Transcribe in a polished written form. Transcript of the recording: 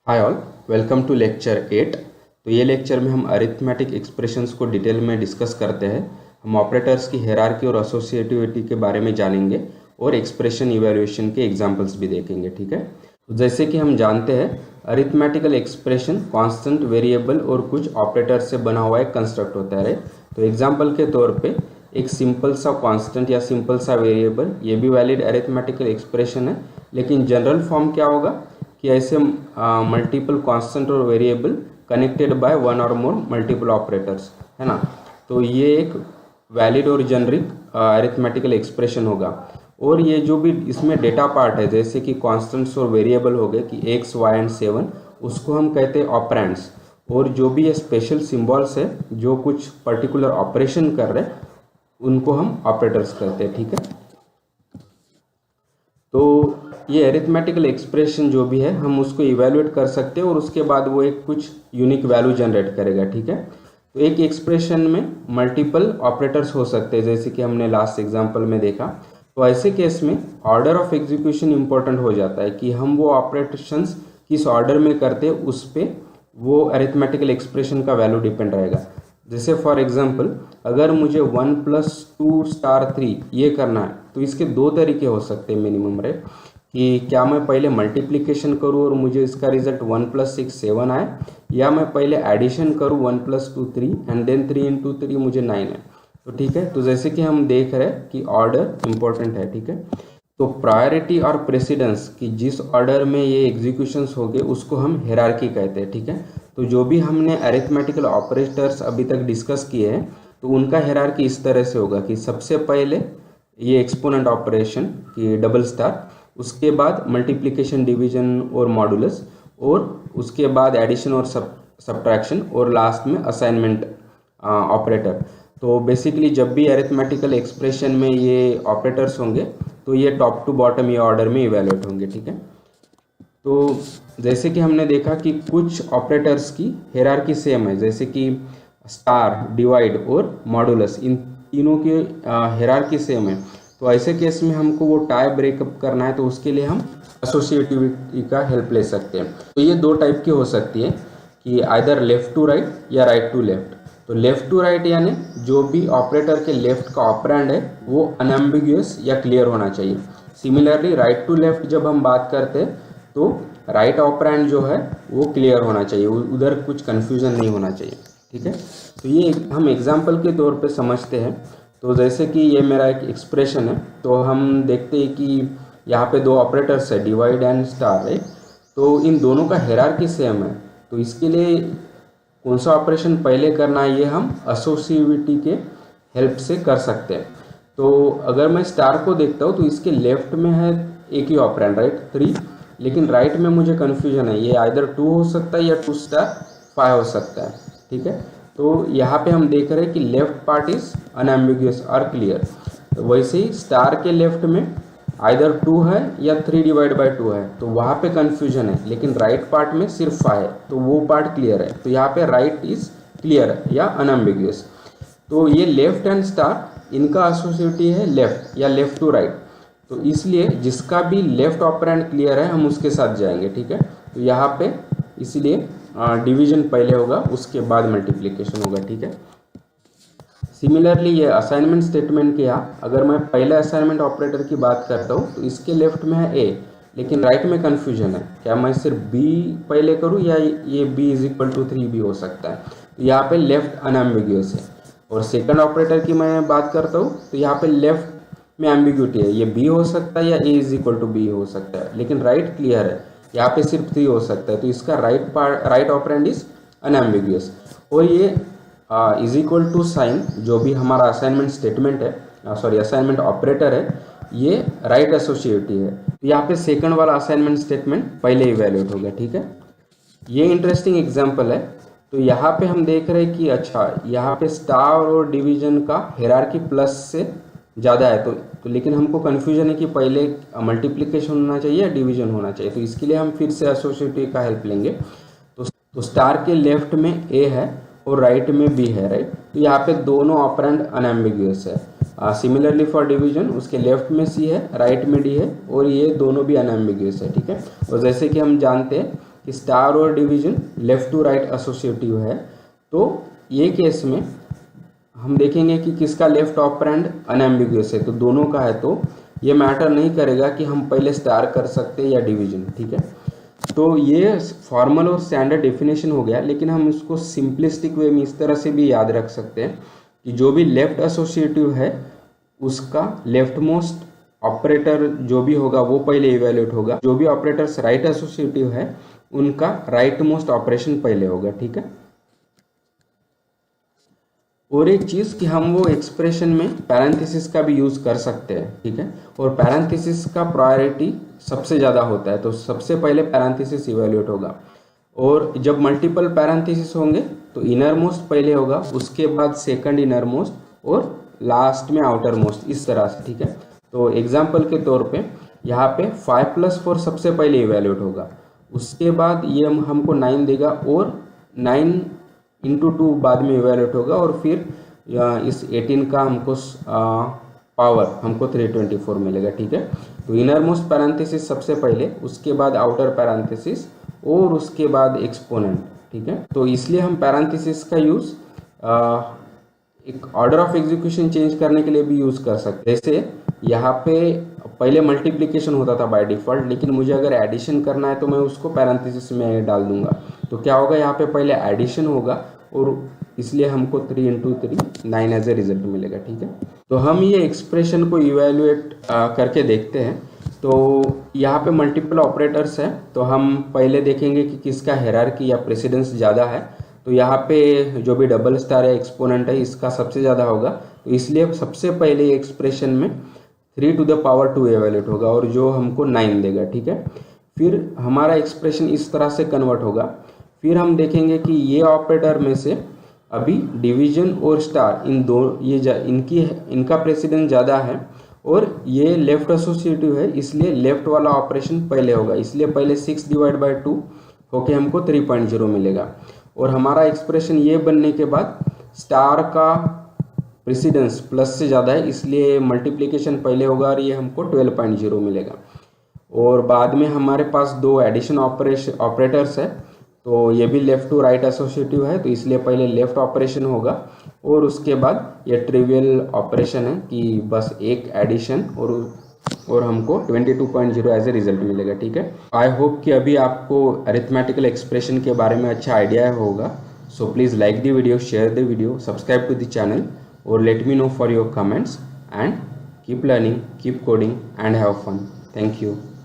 Hi all, welcome to lecture 8। तो ये lecture में हम अरिथमेटिक एक्सप्रेशंस को डिटेल में डिस्कस करते हैं। हम ऑपरेटर्स की हायरार्की और एसोसिएटिविटी के बारे में जानेंगे और एक्सप्रेशन इवैल्यूएशन के एग्जांपल्स भी देखेंगे। ठीक है, तो जैसे कि हम जानते हैं अरिथमेटिकल एक्सप्रेशन कांस्टेंट, वेरिएबल और कुछ ऑपरेटर से बना हुआ एक कंस्ट्रक्ट होता है। तो एग्जाम्पल के तौर पर एक सिंपल सा कांस्टेंट या सिंपल सा वेरिएबल, ये भी वैलिड अरिथमेटिकल एक्सप्रेशन है। लेकिन जनरल फॉर्म क्या होगा कि ऐसे मल्टीपल कांस्टेंट और वेरिएबल कनेक्टेड बाय वन और मोर मल्टीपल ऑपरेटर्स, है ना। तो ये एक वैलिड और जेनरिक अरिथमेटिकल एक्सप्रेशन होगा। और ये जो भी इसमें डेटा पार्ट है, जैसे कि कांस्टेंट्स और वेरिएबल हो गए कि x, y एंड 7, उसको हम कहते हैं ऑपरेंड्स। और जो भी ये स्पेशल सिंबल्स है जो कुछ पर्टिकुलर ऑपरेशन कर रहे हैं, उनको हम ऑपरेटर्स कहते हैं। ठीक है, तो ये अरिथमेटिकल एक्सप्रेशन जो भी है हम उसको इवैल्यूएट कर सकते हैं और उसके बाद वो एक कुछ यूनिक वैल्यू जनरेट करेगा। ठीक है, तो एक एक्सप्रेशन में मल्टीपल ऑपरेटर्स हो सकते हैं, जैसे कि हमने लास्ट एग्जांपल में देखा। तो ऐसे केस में ऑर्डर ऑफ एग्जीक्यूशन इंपॉर्टेंट हो जाता है कि हम वो ऑपरेशंस किस ऑर्डर में करते हैं, उस पर वो अरिथमेटिकल एक्सप्रेशन का वैल्यू डिपेंड रहेगा। जैसे फॉर एग्जांपल अगर मुझे 1 + 2 * 3 ये करना है, तो इसके दो तरीके हो सकते हैं मिनिमम, राइट। कि क्या मैं पहले मल्टीप्लिकेशन करूँ और मुझे इसका रिजल्ट 1 + 6 7 आए, या मैं पहले एडिशन करूँ 1 + 2 3 एंड देन 3 × 3 मुझे 9 है। तो ठीक है, तो जैसे कि हम देख रहे हैं कि ऑर्डर इंपॉर्टेंट है। ठीक है, तो प्रायोरिटी और प्रेसिडेंस कि जिस ऑर्डर में ये एग्जीक्यूशंस हो गए उसको हम हायरार्की कहते हैं। ठीक है, तो जो भी हमने अरिथमेटिकल ऑपरेटर्स अभी तक डिस्कस किए हैं, तो उनका हायरार्की इस तरह से होगा कि सबसे पहले ये एक्सपोनेंट ऑपरेशन की डबल स्टार, उसके बाद मल्टीप्लिकेशन, डिवीजन और मॉडुलस, और उसके बाद एडिशन और सब्ट्रैक्शन, और लास्ट में असाइनमेंट ऑपरेटर। तो बेसिकली जब भी अरिथमेटिकल एक्सप्रेशन में ये ऑपरेटर्स होंगे तो ये टॉप टू बॉटम ये ऑर्डर में इवैल्यूएट होंगे। ठीक है, तो जैसे कि हमने देखा कि कुछ ऑपरेटर्स की हायरार्की सेम है, जैसे कि स्टार, डिवाइड और मॉडुलस, इन तीनों की हायरार्की सेम है। तो ऐसे केस में हमको वो टाई ब्रेकअप करना है, तो उसके लिए हम एसोसिएटिविटी का हेल्प ले सकते हैं। तो ये दो टाइप की हो सकती है कि आइदर लेफ्ट टू राइट या राइट टू लेफ्ट। तो लेफ्ट टू राइट यानी जो भी ऑपरेटर के लेफ्ट का ऑपरेंड है वो अनएम्बिगुअस या क्लियर होना चाहिए। सिमिलरली राइट टू लेफ्ट जब हम बात करते हैं तो राइट ऑपरेंड जो है वो क्लियर होना चाहिए, उधर कुछ कन्फ्यूजन नहीं होना चाहिए। ठीक है, तो ये हम एग्जाम्पल के तौर पे समझते हैं। तो जैसे कि ये मेरा एक एक्सप्रेशन है, तो हम देखते हैं कि यहाँ पे दो ऑपरेटर्स है, डिवाइड एंड स्टार, राइट। तो इन दोनों का हायरार्की सेम है, तो इसके लिए कौन सा ऑपरेशन पहले करना है ये हम एसोसिएटिविटी के हेल्प से कर सकते हैं। तो अगर मैं स्टार को देखता हूँ तो इसके लेफ्ट में है एक ही ऑपरेंड, राइट, 3, लेकिन राइट में मुझे कन्फ्यूजन है, ये आइदर 2 हो सकता है या 2 * 5 हो सकता है। ठीक है, तो यहाँ पे हम देख रहे हैं कि लेफ्ट पार्ट इज अनएम्बिगुअस और क्लियर। तो वैसे ही स्टार के लेफ्ट में आइदर 2 है या 3/2 है, तो वहाँ पे कन्फ्यूजन है, लेकिन राइट पार्ट में सिर्फ 5 है, तो वो पार्ट क्लियर है। तो यहाँ पे राइट इज क्लियर है या अनएम्बिगुअस। तो ये लेफ्ट एंड स्टार इनका एसोसिएटिविटी है लेफ्ट या लेफ्ट टू राइट, तो इसलिए जिसका भी लेफ्ट ऑपरेंड क्लियर है हम उसके साथ जाएंगे। ठीक है, तो यहाँ पे इसलिए डिवीजन पहले होगा, उसके बाद मल्टीप्लिकेशन होगा। ठीक है, सिमिलरली ये असाइनमेंट स्टेटमेंट के यहाँ अगर मैं पहले असाइनमेंट ऑपरेटर की बात करता हूँ तो इसके लेफ्ट में है ए, लेकिन राइट में कन्फ्यूजन है, क्या मैं सिर्फ बी पहले करूँ या ये b = 3 भी हो सकता है। तो यहाँ पे लेफ्ट अनएम्बिगुअस है। और सेकंड ऑपरेटर की मैं बात करता हूँ तो यहाँ पे लेफ्ट में एम्बिग्यूटी है, ये b हो सकता है या a = b हो सकता है, लेकिन राइट क्लियर है, यहाँ पे सिर्फ 3 हो सकता है, तो इसका राइट ऑपरेंड इज अनएम्बिगुअस। और ये = साइन जो भी हमारा असाइनमेंट स्टेटमेंट है, असाइनमेंट ऑपरेटर है, ये राइट एसोसिएटिव है। तो यहाँ पे सेकंड वाला असाइनमेंट स्टेटमेंट पहले इवैल्यूएट हो गया। ठीक है, ये इंटरेस्टिंग एग्जांपल है। तो यहाँ पे हम देख रहे हैं कि अच्छा यहाँ पे स्टार और डिवीजन का हायरार्की प्लस से ज़्यादा है, तो लेकिन हमको कन्फ्यूजन है कि पहले मल्टीप्लिकेशन होना चाहिए या डिवीजन होना चाहिए। तो इसके लिए हम फिर से एसोसिएटिव का हेल्प लेंगे। तो स्टार के लेफ्ट में ए है और राइट में बी है, राइट। तो यहाँ पे दोनों ऑपरेंड अनएम्बिगुअस है। सिमिलरली फॉर डिवीजन उसके लेफ्ट में सी है, राइट में डी है, और ये दोनों भी अनएम्बिगुअस है। ठीक है, और जैसे कि हम जानते हैं कि स्टार और division left to right associative है, तो ये केस में हम देखेंगे कि किसका लेफ्ट ऑपरेंड अनएम्बिगुअस है, तो दोनों का है, तो ये मैटर नहीं करेगा कि हम पहले स्टार कर सकते हैं या डिवीजन, ठीक है। तो ये फॉर्मल और स्टैंडर्ड डेफिनेशन हो गया, लेकिन हम इसको सिंपलिस्टिक वे में इस तरह से भी याद रख सकते हैं कि जो भी लेफ्ट एसोसिएटिव है उसका लेफ्ट मोस्ट ऑपरेटर जो भी होगा वो पहले इवेल्युएट होगा, जो भी ऑपरेटर्स राइट एसोसिएटिव है उनका राइट मोस्ट ऑपरेशन पहले होगा, ठीक है। और एक चीज़ कि हम वो एक्सप्रेशन में पैरेंथेसिस का भी यूज़ कर सकते हैं, ठीक है। और पैरेंथेसिस का प्रायोरिटी सबसे ज़्यादा होता है, तो सबसे पहले पैरेंथेसिस इवेल्युएट होगा। और जब मल्टीपल पैरेंथेसिस होंगे तो इनर मोस्ट पहले होगा, उसके बाद सेकंड इनर मोस्ट और लास्ट में आउटर मोस्ट, इस तरह से, ठीक है। तो एग्जाम्पल के तौर पे यहाँ पे 5+4 सबसे पहले इवेल्युएट होगा, उसके बाद ये हमको 9 देगा और 9 × 2 बाद में इवेल्युएट होगा, और फिर इस 18 का हमको पावर हमको 324 मिलेगा, ठीक है। तो इनर मोस्ट पैरेंथेसिस सबसे पहले, उसके बाद आउटर पैरेंथेसिस और उसके बाद एक्सपोनेंट, ठीक है। तो इसलिए हम पैरेंथेसिस का यूज़ एक ऑर्डर ऑफ एग्जीक्यूशन चेंज करने के लिए भी यूज़ कर सकते हैं। जैसे यहाँ पे पहले मल्टीप्लिकेशन होता था बाय डिफ़ॉल्ट, लेकिन मुझे अगर एडिशन करना है तो मैं उसको पैरेंथेसिस में डाल दूंगा, तो क्या होगा, यहाँ पे पहले एडिशन होगा और इसलिए हमको 3 × 3 9 एज ए रिजल्ट मिलेगा, ठीक है। तो हम ये एक्सप्रेशन को इवेल्युएट करके देखते हैं। तो यहाँ पे मल्टीपल ऑपरेटर्स है, तो हम पहले देखेंगे कि किसका हायरार्की या प्रेसिडेंस ज़्यादा है। तो यहाँ पे जो भी डबल स्टार या एक्सपोनेंट है इसका सबसे ज़्यादा होगा, तो इसलिए सबसे पहले एक्सप्रेशन में 3⁻² इवेल्युएट होगा और जो हमको 9 देगा, ठीक है। फिर हमारा एक्सप्रेशन इस तरह से कन्वर्ट होगा। फिर हम देखेंगे कि ये ऑपरेटर में से अभी डिवीजन और स्टार इन दो इनका प्रेसिडेंस ज़्यादा है, और ये लेफ्ट एसोसिएटिव है, इसलिए लेफ्ट वाला ऑपरेशन पहले होगा, इसलिए पहले 6/2 होके हमको 3.0 मिलेगा। और हमारा एक्सप्रेशन ये बनने के बाद स्टार का प्रेसिडेंस प्लस से ज़्यादा है, इसलिए मल्टीप्लिकेशन पहले होगा और ये हमको 12.0 मिलेगा। और बाद में हमारे पास 2 एडिशन ऑपरेटर्स है, तो ये भी लेफ़्ट टू राइट एसोसिएटिव है, तो इसलिए पहले लेफ़्ट ऑपरेशन होगा और उसके बाद ये ट्रिवियल ऑपरेशन है कि बस एक एडिशन और हमको 22.0 एज ए रिजल्ट मिलेगा, ठीक है। आई होप कि अभी आपको अरिथमेटिकल एक्सप्रेशन के बारे में अच्छा आइडिया होगा। So please like the video, share the video, subscribe to the channel, or let me know for your comments, and keep learning, keep coding and have fun. Thank you.